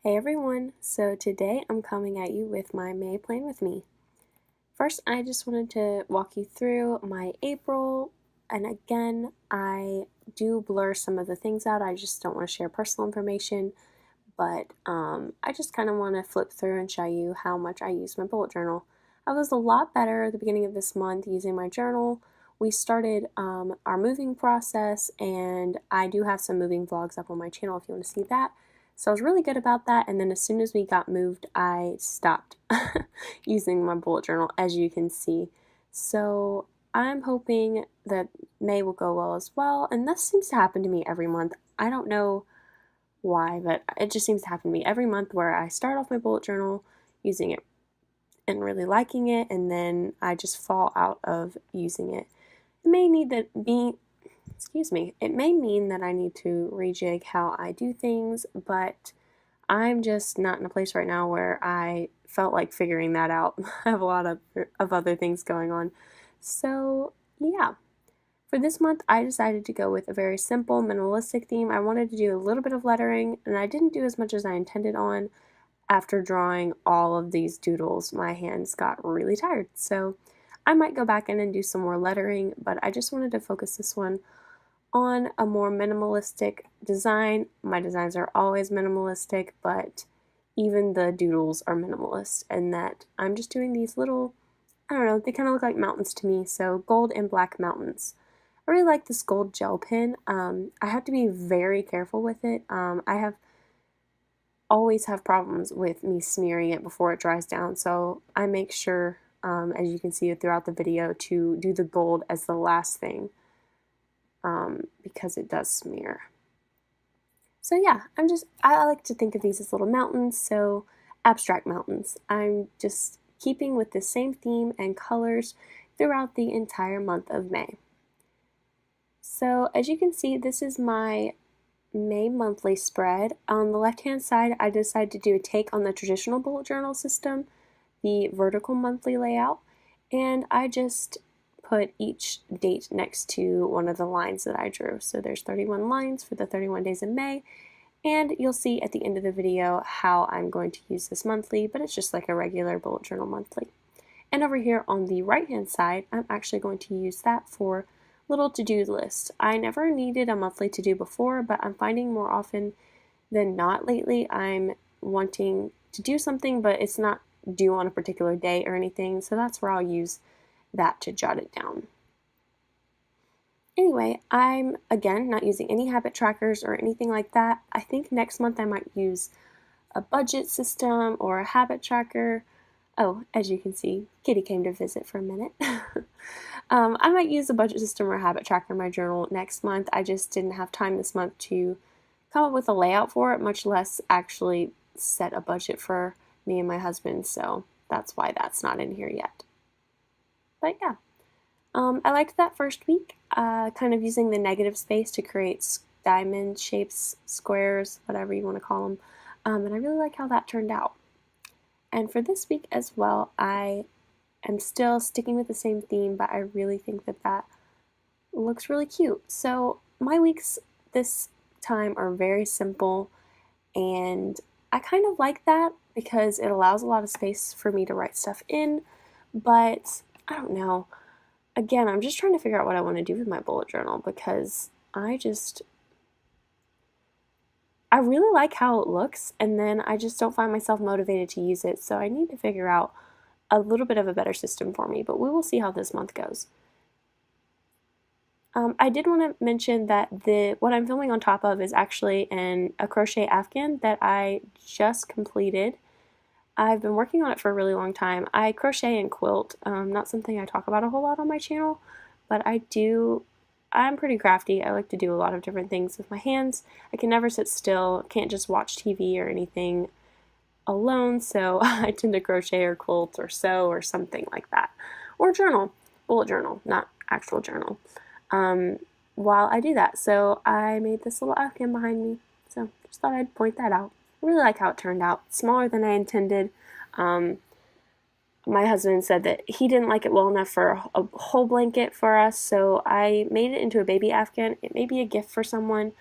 Hey everyone, so today I'm coming at you with my May plan with me. First, I just wanted to walk you through my April, and again, I do blur some of the things out. I just don't want to share personal information, but I just kind of want to flip through and show you how much I use my bullet journal. I was a lot better at the beginning of this month using my journal. We started our moving process, and I do have some moving vlogs up on my channel if you want to see that. So I was really good about that, and then as soon as we got moved, I stopped using my bullet journal, as you can see. So I'm hoping that May will go well as well, and this seems to happen to me every month. I don't know why, but it just seems to happen to me every month where I start off my bullet journal using it and really liking it, and then I just fall out of using it. It may need that it may mean that I need to rejig how I do things, but I'm just not in a place right now where I felt like figuring that out. I have a lot of other things going on. So yeah, for this month I decided to go with a very simple minimalistic theme. I wanted to do a little bit of lettering, and I didn't do as much as I intended on. After drawing all of these doodles, my hands got really tired. So I might go back in and do some more lettering, but I just wanted to focus this one on a more minimalistic design. My designs are always minimalistic, but even the doodles are minimalist, and that I'm just doing these little, I don't know, they kind of look like mountains to me, so gold and black mountains. I really like this gold gel pen. I have to be very careful with it. I always have problems with me smearing it before it dries down, so I make sure, as you can see throughout the video, to do the gold as the last thing. Because it does smear. So yeah, I like to think of these as little mountains, so abstract mountains. I'm just keeping with the same theme and colors throughout the entire month of May. So as you can see, this is my May monthly spread. On the left-hand side, I decided to do a take on the traditional bullet journal system, the vertical monthly layout, and I just put each date next to one of the lines that I drew. So there's 31 lines for the 31 days in May, and you'll see at the end of the video how I'm going to use this monthly, but it's just like a regular bullet journal monthly. And over here on the right hand side, I'm actually going to use that for little to-do lists. I never needed a monthly to-do before, but I'm finding more often than not lately I'm wanting to do something, but it's not due on a particular day or anything, so that's where I'll use that to jot it down. Anyway, I'm again not using any habit trackers or anything like that. I think next month I might use a budget system or a habit tracker. Oh, as you can see, Kitty came to visit for a minute. I might use a budget system or a habit tracker in my journal next month. I just didn't have time this month to come up with a layout for it, much less actually set a budget for me and my husband, so that's why that's not in here yet. But yeah, I liked that first week, kind of using the negative space to create diamond shapes, squares, whatever you want to call them, and I really like how that turned out. And for this week as well, I am still sticking with the same theme, but I really think that that looks really cute. So my weeks this time are very simple, and I kind of like that because it allows a lot of space for me to write stuff in, but I don't know. Again, I'm just trying to figure out what I want to do with my bullet journal because I really like how it looks, and then I just don't find myself motivated to use it, so I need to figure out a little bit of a better system for me, but we will see how this month goes. I did want to mention that what I'm filming on top of is actually a crochet afghan that I just completed. I've been working on it for a really long time. I crochet and quilt, not something I talk about a whole lot on my channel, but I'm pretty crafty. I like to do a lot of different things with my hands. I can never sit still, can't just watch TV or anything alone, so I tend to crochet or quilt or sew or something like that. Or journal, bullet journal, not actual journal, while I do that. So I made this little afghan behind me, so just thought I'd point that out. I really like how it turned out. Smaller than I intended. My husband said that he didn't like it well enough for a whole blanket for us, so I made it into a baby afghan. It may be a gift for someone,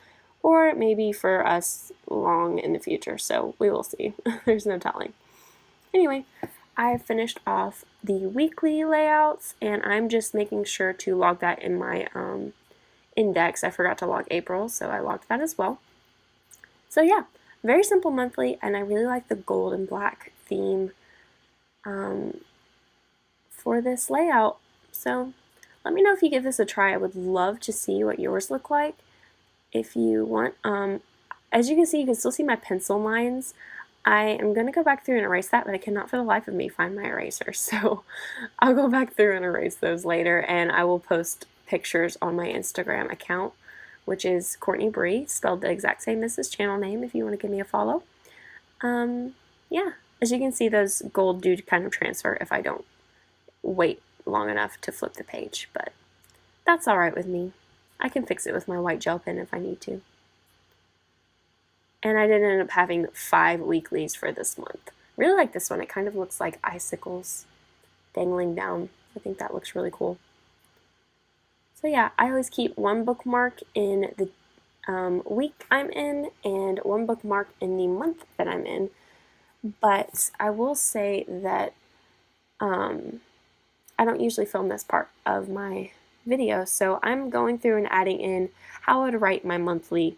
or maybe for us long in the future, so we will see. There's no telling. Anyway, I finished off the weekly layouts, and I'm just making sure to log that in my index. I forgot to log April, so I logged that as well. So yeah, very simple monthly, and I really like the gold and black theme for this layout. So let me know if you give this a try. I would love to see what yours look like. If you want, as you can see, you can still see my pencil lines. I am going to go back through and erase that, but I cannot for the life of me find my eraser. So I'll go back through and erase those later, and I will post pictures on my Instagram account, which is Courtney Briee, spelled the exact same as this channel name if you want to give me a follow. Yeah, as you can see, those gold do kind of transfer if I don't wait long enough to flip the page, but that's alright with me. I can fix it with my white gel pen if I need to. And I did end up having 5 weeklies for this month. Really like this one. It kind of looks like icicles dangling down. I think that looks really cool. So yeah, I always keep one bookmark in the week I'm in and one bookmark in the month that I'm in. But I will say that I don't usually film this part of my video, so I'm going through and adding in how I would write my monthly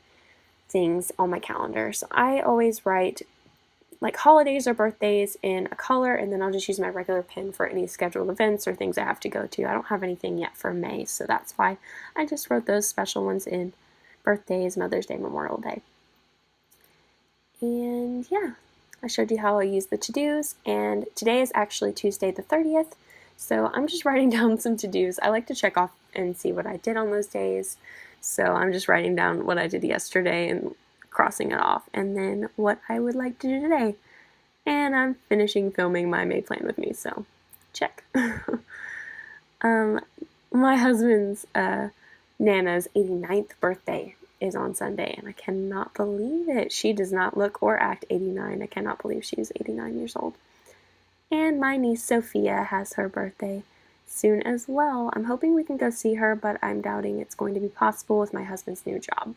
things on my calendar. So I always write like holidays or birthdays in a color, and then I'll just use my regular pen for any scheduled events or things I have to go to. I don't have anything yet for May, so that's why I just wrote those special ones in: birthdays, Mother's Day, Memorial Day. And yeah, I showed you how I use the to-dos, and today is actually Tuesday the 30th, so I'm just writing down some to-dos. I like to check off and see what I did on those days, so I'm just writing down what I did yesterday and crossing it off, and then what I would like to do today. And I'm finishing filming my May plan with me, so check. My husband's Nana's 89th birthday is on Sunday, and I cannot believe it. She does not look or act 89. I cannot believe she's 89 years old. And my niece Sophia has her birthday soon as well. I'm hoping we can go see her, but I'm doubting it's going to be possible with my husband's new job.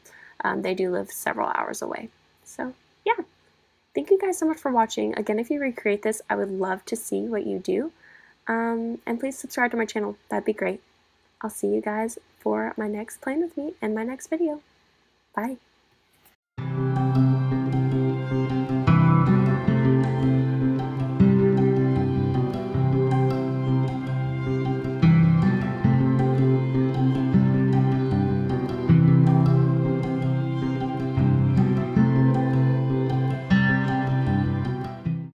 They do live several hours away. So yeah, thank you guys so much for watching. Again, if you recreate this, I would love to see what you do. And please subscribe to my channel. That'd be great. I'll see you guys for my next plan with me and my next video. Bye.